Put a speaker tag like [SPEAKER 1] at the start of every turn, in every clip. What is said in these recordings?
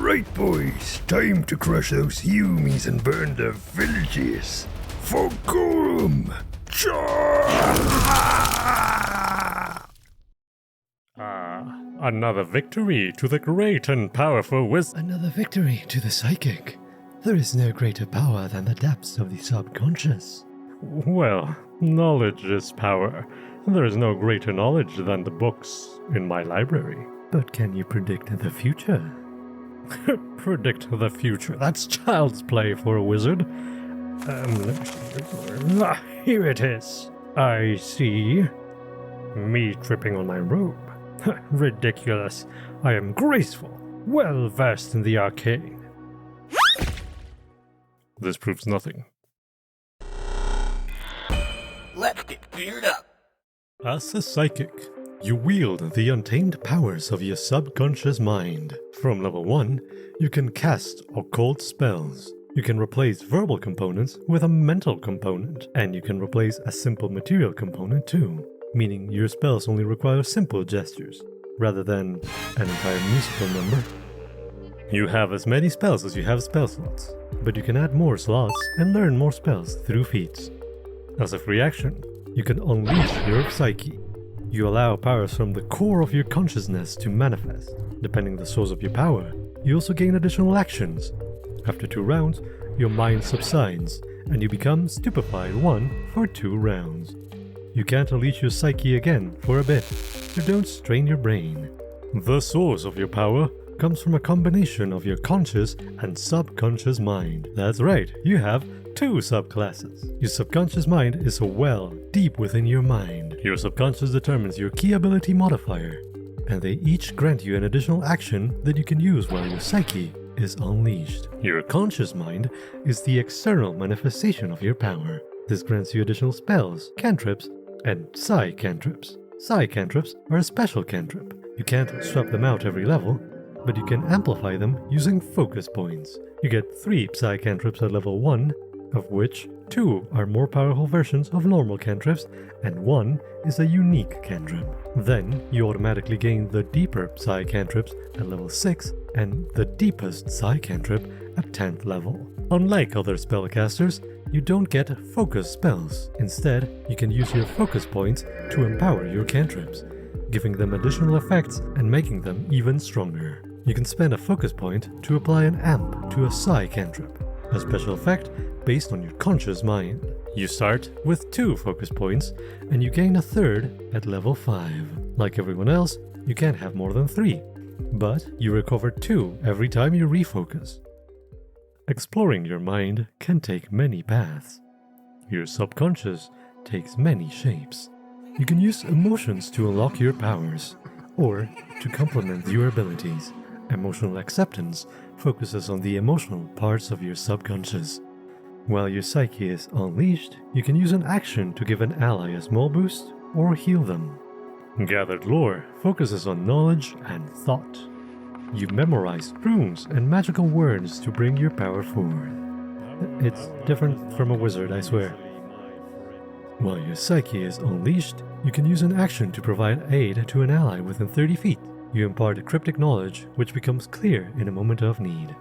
[SPEAKER 1] Alright boys, time to crush those humies and burn their villages. For Gorham!
[SPEAKER 2] Another victory to the great and powerful wizard.
[SPEAKER 3] Another victory to the psychic. There is no greater power than the depths of the subconscious.
[SPEAKER 2] Well, knowledge is power. There is no greater knowledge than the books in my library.
[SPEAKER 3] But can you predict the future?
[SPEAKER 2] Predict the future? That's child's play for a wizard. Let me see. Here it is. I see me tripping on my robe. Ridiculous. I am graceful, well versed in the arcane. This proves nothing.
[SPEAKER 4] Let's get geared up.
[SPEAKER 2] As a psychic, you wield the untamed powers of your subconscious mind. From level 1, you can cast occult spells. You can replace verbal components with a mental component, and you can replace a simple material component too, meaning your spells only require simple gestures, rather than an entire musical number. You have as many spells as you have spell slots, but you can add more slots and learn more spells through feats. As a free action, you can unleash your psyche. You allow powers from the core of your consciousness to manifest. Depending on the source of your power, you also gain additional actions. After 2 rounds, your mind subsides, and you become stupefied 1 for 2 rounds. You can't unleash your psyche again for a bit, so don't strain your brain. The source of your power comes from a combination of your conscious and subconscious mind. That's right, you have 2 subclasses. Your subconscious mind is a well deep within your mind. Your subconscious determines your key ability modifier, and they each grant you an additional action that you can use while your psyche is unleashed. Your conscious mind is the external manifestation of your power. This grants you additional spells, cantrips, and psi cantrips. Psi cantrips are a special cantrip. You can't swap them out every level, but you can amplify them using focus points. You get 3 psi cantrips at level 1, of which 2 are more powerful versions of normal cantrips, and 1 is a unique cantrip. Then you automatically gain the deeper psi cantrips at level 6 and the deepest psi cantrip at 10th level. Unlike other spellcasters, you don't get focus spells. Instead, you can use your focus points to empower your cantrips, giving them additional effects and making them even stronger. You can spend a focus point to apply an amp to a psi cantrip, a special effect based on your conscious mind. You start with 2 focus points, and you gain a 3rd at level 5. Like everyone else, you can't have more than 3, but you recover 2 every time you refocus. Exploring your mind can take many paths. Your subconscious takes many shapes. You can use emotions to unlock your powers, or to complement your abilities. Emotional acceptance focuses on the emotional parts of your subconscious. While your psyche is unleashed, you can use an action to give an ally a small boost or heal them. Gathered lore focuses on knowledge and thought. You memorize runes and magical words to bring your power forward. It's different from a wizard, I swear. While your psyche is unleashed, you can use an action to provide aid to an ally within 30 feet. You impart cryptic knowledge, which becomes clear in a moment of need.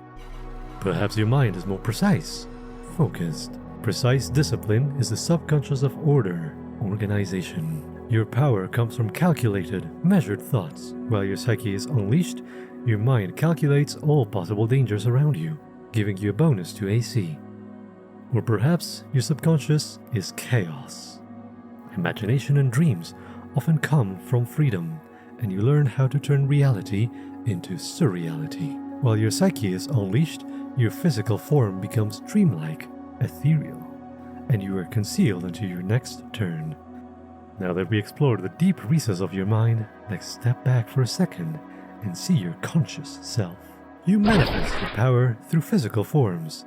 [SPEAKER 2] Perhaps your mind is more precise, focused. Precise discipline is the subconscious of order, organization. Your power comes from calculated, measured thoughts. While your psyche is unleashed, your mind calculates all possible dangers around you, giving you a bonus to AC. Or perhaps your subconscious is chaos. Imagination and dreams often come from freedom, and you learn how to turn reality into surreality. While your psyche is unleashed, your physical form becomes dreamlike, ethereal, and you are concealed until your next turn. Now that we explored the deep recesses of your mind, let's step back for a second and see your conscious self. You manifest your power through physical forms.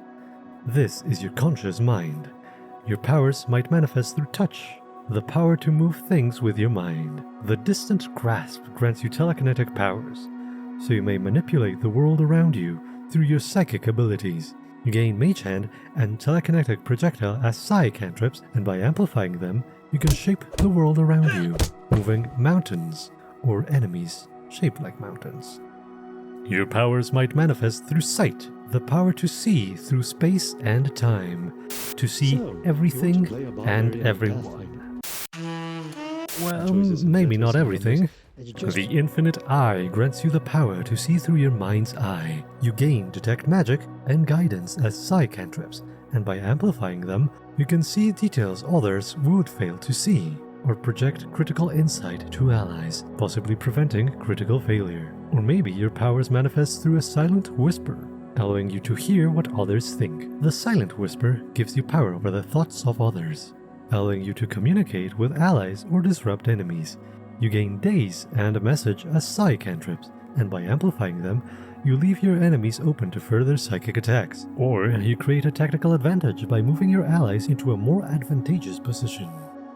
[SPEAKER 2] This is your conscious mind. Your powers might manifest through touch, the power to move things with your mind. The distant grasp grants you telekinetic powers, so you may manipulate the world around you through your psychic abilities. You gain Mage Hand and Telekinetic Projectile as psi cantrips, and by amplifying them, you can shape the world around you, moving mountains or enemies shaped like mountains. Your powers might manifest through sight, the power to see through space and time, to see everything and everyone. Well, maybe not everything. The infinite eye grants you the power to see through your mind's eye. You gain detect magic and guidance as psyche cantrips, and by amplifying them, you can see details others would fail to see, or project critical insight to allies, possibly preventing critical failure. Or maybe your powers manifest through a silent whisper, allowing you to hear what others think. The silent whisper gives you power over the thoughts of others, allowing you to communicate with allies or disrupt enemies. You gain daze and a message as psyche cantrips, and by amplifying them, you leave your enemies open to further psychic attacks. Or you create a tactical advantage by moving your allies into a more advantageous position.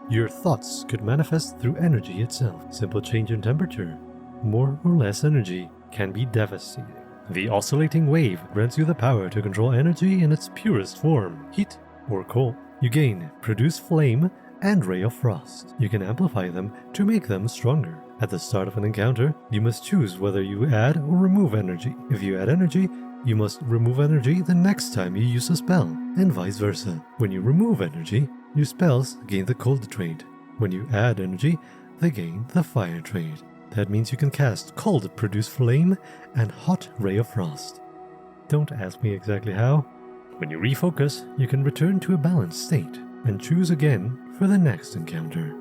[SPEAKER 2] Your thoughts could manifest through energy itself. Simple change in temperature, more or less energy, can be devastating. The oscillating wave grants you the power to control energy in its purest form, heat or cold. You gain produce flame and ray of frost. You can amplify them to make them stronger. At the start of an encounter, you must choose whether you add or remove energy. If you add energy, you must remove energy the next time you use a spell, and vice versa. When you remove energy, your spells gain the cold trait. When you add energy, they gain the fire trait. That means you can cast cold produce flame and hot ray of frost. Don't ask me exactly how. When you refocus, you can return to a balanced state and choose again for the next encounter.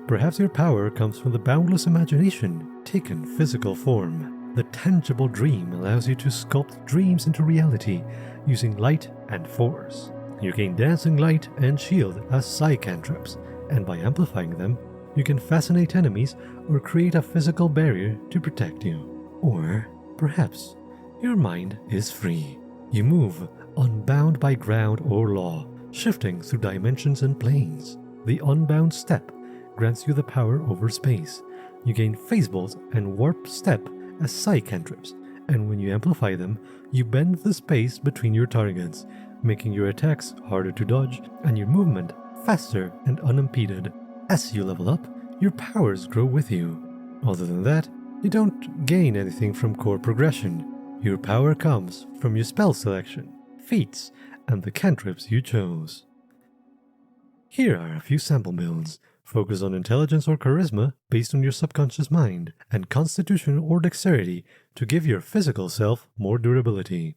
[SPEAKER 2] Perhaps your power comes from the boundless imagination taken physical form. The tangible dream allows you to sculpt dreams into reality using light and force. You gain dancing light and shield as psyche cantrips, and by amplifying them, you can fascinate enemies or create a physical barrier to protect you. Or perhaps your mind is free. You move unbound by ground or law, shifting through dimensions and planes. The unbound step grants you the power over space. You gain phase bolt and warp step as psyche cantrips, and when you amplify them, you bend the space between your targets, making your attacks harder to dodge and your movement faster and unimpeded. As you level up, your powers grow with you. Other than that, you don't gain anything from core progression. Your power comes from your spell selection, feats, and the cantrips you chose. Here are a few sample builds. Focus on intelligence or charisma based on your subconscious mind, and constitution or dexterity to give your physical self more durability.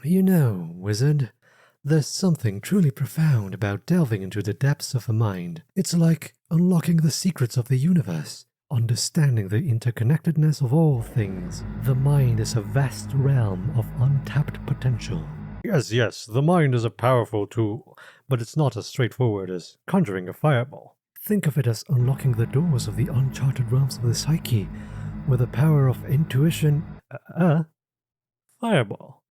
[SPEAKER 3] You know, wizard, there's something truly profound about delving into the depths of a mind. It's like unlocking the secrets of the universe, understanding the interconnectedness of all things. The mind is a vast realm of untapped potential.
[SPEAKER 2] Yes, the mind is a powerful tool, but it's not as straightforward as conjuring a fireball.
[SPEAKER 3] Think of it as unlocking the doors of the uncharted realms of the psyche, where the power of intuition...
[SPEAKER 2] Fireball.